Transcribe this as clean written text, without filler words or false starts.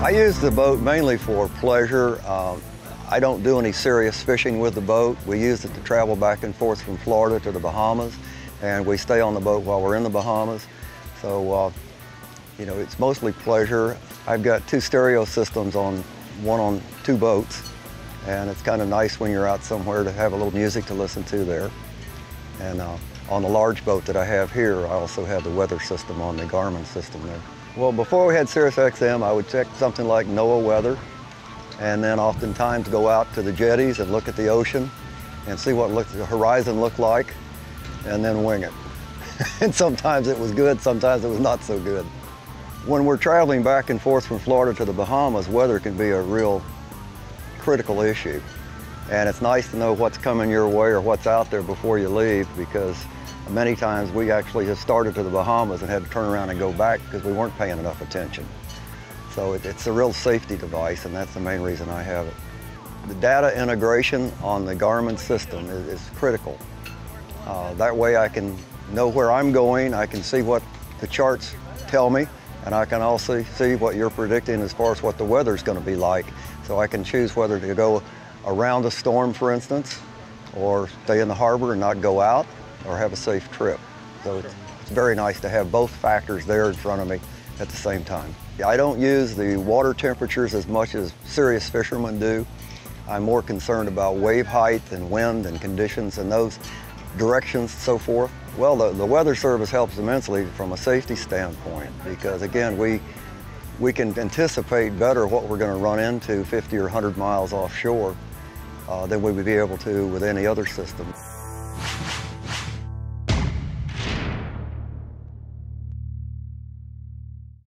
I use the boat mainly for pleasure. I don't do any serious fishing with the boat. We use it to travel back and forth from Florida to the Bahamas, and we stay on the boat while we're in the Bahamas. So, you know, it's mostly pleasure. I've got 2 stereo systems one on 2 boats, and it's kind of nice when you're out somewhere to have a little music to listen to there. And on the large boat that I have here, I also have the weather system on the Garmin system there. Well, before we had SiriusXM, I would check something like NOAA weather, and then oftentimes go out to the jetties and look at the ocean and see what the horizon looked like, and then wing it. And sometimes it was good, sometimes it was not so good. When we're traveling back and forth from Florida to the Bahamas, weather can be a real critical issue. And it's nice to know what's coming your way or what's out there before you leave, because many times we actually have started to the Bahamas and had to turn around and go back because we weren't paying enough attention. So it's a real safety device, and that's the main reason I have it. The data integration on the Garmin system is critical. That way I can know where I'm going, I can see what the charts tell me, and I can also see what you're predicting as far as what the weather's going to be like. So I can choose whether to go around a storm, for instance, or stay in the harbor and not go out, or have a safe trip. So it's very nice to have both factors there in front of me at the same time. I don't use the water temperatures as much as serious fishermen do. I'm more concerned about wave height and wind and conditions and those directions and so forth. Well, the Weather Service helps immensely from a safety standpoint, because again, we can anticipate better what we're going to run into 50 or 100 miles offshore than we would be able to with any other system.